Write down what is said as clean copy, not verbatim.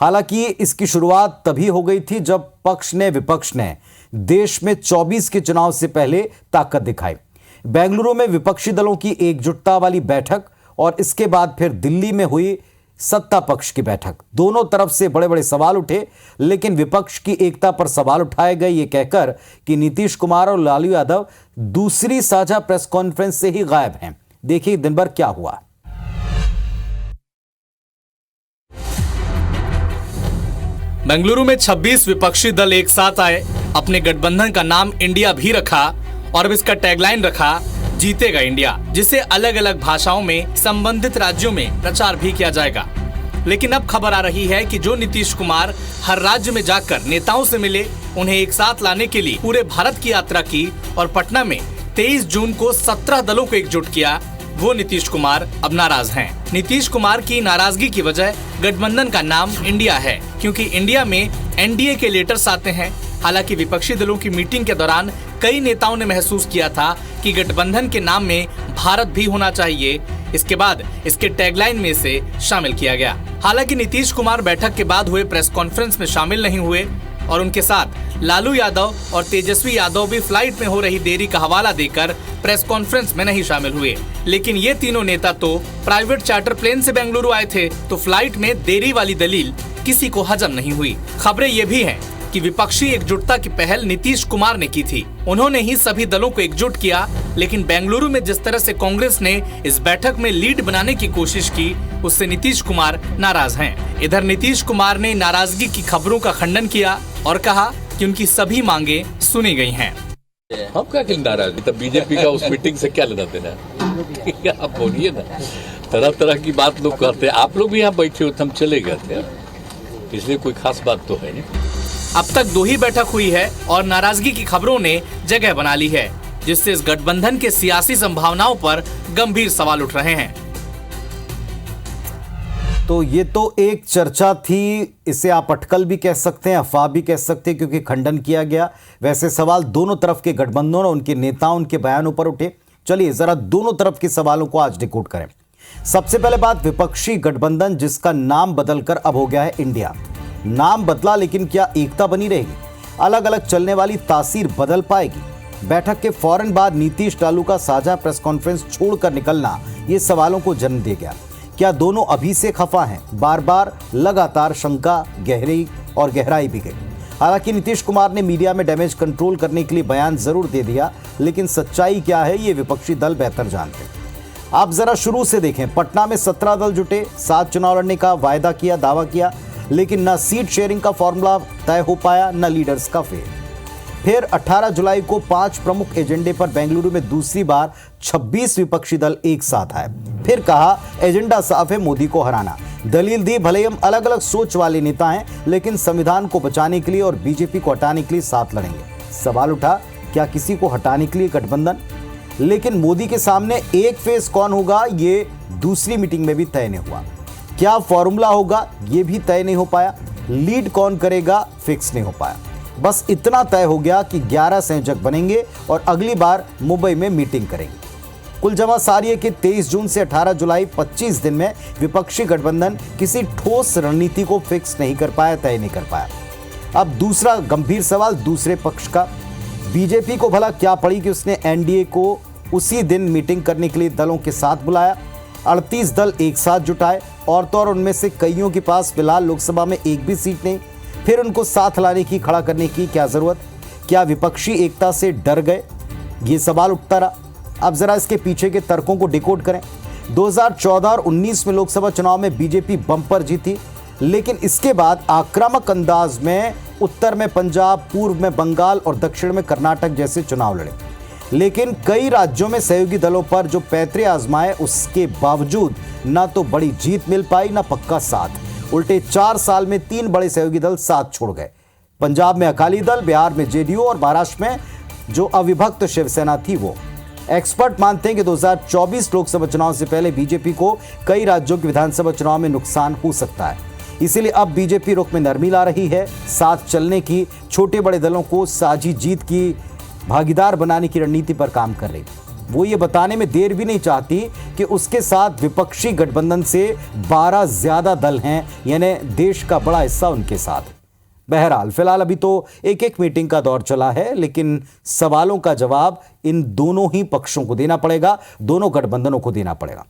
हालांकि इसकी शुरुआत तभी हो गई थी जब पक्ष ने विपक्ष ने देश में 24 के चुनाव से पहले ताकत दिखाई। बेंगलुरु में विपक्षी दलों की एकजुटता वाली बैठक और इसके बाद फिर दिल्ली में हुई सत्ता पक्ष की बैठक। दोनों तरफ से बड़े बड़े सवाल उठे, लेकिन विपक्ष की एकता पर सवाल उठाए गए ये कहकर कि नीतीश कुमार और लालू यादव दूसरी साझा प्रेस कॉन्फ्रेंस से ही गायब हैं। देखिए दिन भर क्या हुआ। बेंगलुरु में 26 विपक्षी दल एक साथ आए, अपने गठबंधन का नाम इंडिया भी रखा और अब इसका टैगलाइन रखा, जीतेगा इंडिया, जिसे अलग अलग भाषाओं में संबंधित राज्यों में प्रचार भी किया जाएगा। लेकिन अब खबर आ रही है कि जो नीतीश कुमार हर राज्य में जाकर नेताओं से मिले, उन्हें एक साथ लाने के लिए पूरे भारत की यात्रा की और पटना में 23 जून को 17 दलों को एकजुट किया, वो नीतीश कुमार अब नाराज हैं। नीतीश कुमार की नाराजगी की वजह गठबंधन का नाम इंडिया है, क्योंकि इंडिया में एनडीए के लेटर्स आते हैं। हालांकि विपक्षी दलों की मीटिंग के दौरान कई नेताओं ने महसूस किया था कि गठबंधन के नाम में भारत भी होना चाहिए। इसके बाद इसके टैगलाइन में इसे शामिल किया गया। हालांकि नीतीश कुमार बैठक के बाद हुए प्रेस कॉन्फ्रेंस में शामिल नहीं हुए और उनके साथ लालू यादव और तेजस्वी यादव भी फ्लाइट में हो रही देरी का हवाला देकर प्रेस कॉन्फ्रेंस में नहीं शामिल हुए। लेकिन ये तीनों नेता तो प्राइवेट चार्टर प्लेन से बेंगलुरु आए थे, तो फ्लाइट में देरी वाली दलील किसी को हजम नहीं हुई। खबरें ये भी हैं कि विपक्षी एकजुटता की पहल नीतीश कुमार ने की थी। उन्होंने ही सभी दलों को एकजुट किया, लेकिन बेंगलुरु में जिस तरह से कांग्रेस ने इस बैठक में लीड बनाने की कोशिश की, उससे नीतीश कुमार नाराज हैं। इधर नीतीश कुमार ने नाराजगी की खबरों का खंडन किया और कहा कि उनकी सभी मांगे सुनी गई हैं। हम क्या के नाराज, तब बीजेपी का उस मीटिंग से क्या लेना देना? आप बोलिए ना, तरह तरह की बात लोग कहते हैं। आप लोग भी यहाँ बैठे हो, हम चले गए थे, इसलिए कोई खास बात तो है नहीं। अब तक 2 ही बैठक हुई है और नाराजगी की खबरों ने जगह बना ली है, जिससे इस गठबंधन के सियासी संभावनाओं पर गंभीर सवाल उठ रहे हैं। तो ये तो एक चर्चा थी, इसे आप अटकल भी कह सकते हैं, अफवाह भी कह सकते हैं, क्योंकि खंडन किया गया। वैसे सवाल दोनों तरफ के गठबंधनों और उनके नेताओं, उनके बयानों पर उठे। चलिए जरा दोनों तरफ के सवालों को आज डिकोड करें। सबसे पहले बात विपक्षी गठबंधन, जिसका नाम बदलकर अब हो गया है इंडिया। नाम बदला, लेकिन क्या एकता बनी रहेगी? अलग अलग चलने वाली तासीर बदल पाएगी? बैठक के फौरन बाद नीतीश लालू का साझा प्रेस कॉन्फ्रेंस छोड़कर निकलना ये सवालों को जन्म दे गया। क्या दोनों अभी से खफा हैं? बार बार लगातार शंका गहरी और गहराई भी गई। हालांकि नीतीश कुमार ने मीडिया में डैमेज कंट्रोल करने के लिए बयान जरूर दे दिया, लेकिन सच्चाई क्या है ये विपक्षी दल बेहतर जानते हैं। आप जरा शुरू से देखें। पटना में 17 दल जुटे, 7 चुनाव लड़ने का वायदा किया, दावा किया, लेकिन न सीट शेयरिंग का फॉर्मूला तय हो पाया, न लीडर्स का फेर। फिर 18 जुलाई को 5 प्रमुख एजेंडे पर बेंगलुरु में दूसरी बार 26 विपक्षी दल एक साथ आए। फिर कहा एजेंडा साफ है, मोदी को हराना। दलील दी भले हम अलग अलग सोच वाले नेता हैं, लेकिन संविधान को बचाने के लिए और बीजेपी को हटाने के लिए साथ लड़ेंगे। सवाल उठा, क्या किसी को हटाने के लिए गठबंधन? लेकिन मोदी के सामने एक फेस कौन होगा ये दूसरी मीटिंग में भी तय नहीं हुआ। क्या फॉर्मूला होगा ये भी तय नहीं हो पाया। लीड कौन करेगा फिक्स नहीं हो पाया। बस इतना तय हो गया कि 11 संयोजक बनेंगे और अगली बार मुंबई में मीटिंग करेंगे। कुल जमा सारिये के 23 जून से 18 जुलाई 25 दिन में विपक्षी गठबंधन किसी ठोस रणनीति को फिक्स नहीं कर पाया, तय नहीं कर पाया। अब दूसरा गंभीर सवाल दूसरे पक्ष का। बीजेपी को भला क्या पड़ी कि उसने एनडीए को उसी दिन मीटिंग करने के लिए दलों के साथ बुलाया। 38 दल एक साथ जुटाए और तो और उनमें से कईयों के पास फिलहाल लोकसभा में एक भी सीट नहीं। फिर उनको साथ लाने की, खड़ा करने की क्या जरूरत? क्या विपक्षी एकता से डर गए? ये सवाल उठता रहा। अब जरा इसके पीछे के तर्कों को डिकोड करें। 2014 और 19 में लोकसभा चुनाव में बीजेपी बम्पर जीती, लेकिन इसके बाद आक्रामक अंदाज में उत्तर में पंजाब, पूर्व में बंगाल और दक्षिण में कर्नाटक जैसे चुनाव लड़े। लेकिन कई राज्यों में सहयोगी दलों पर जो पैतरे आजमाए, उसके बावजूद ना तो बड़ी जीत मिल पाई, ना पक्का साथ। उल्टे 4 साल में 3 बड़े सहयोगी दल साथ छोड़ गए। पंजाब में अकाली दल, बिहार में जेडीयू और महाराष्ट्र में जो अविभक्त शिवसेना थी वो। एक्सपर्ट मानते हैं कि 2024 लोकसभा चुनाव से पहले बीजेपी को कई राज्यों के विधानसभा चुनाव में नुकसान हो सकता है। इसीलिए अब बीजेपी रुख में नरमी ला रही है, साथ चलने की, छोटे बड़े दलों को साझी जीत की भागीदार बनाने की रणनीति पर काम कर रही। वो ये बताने में देर भी नहीं चाहती कि उसके साथ विपक्षी गठबंधन से 12 ज्यादा दल हैं, यानी देश का बड़ा हिस्सा उनके साथ है। बहरहाल फिलहाल अभी तो एक मीटिंग का दौर चला है, लेकिन सवालों का जवाब इन दोनों ही पक्षों को देना पड़ेगा, दोनों गठबंधनों को देना पड़ेगा।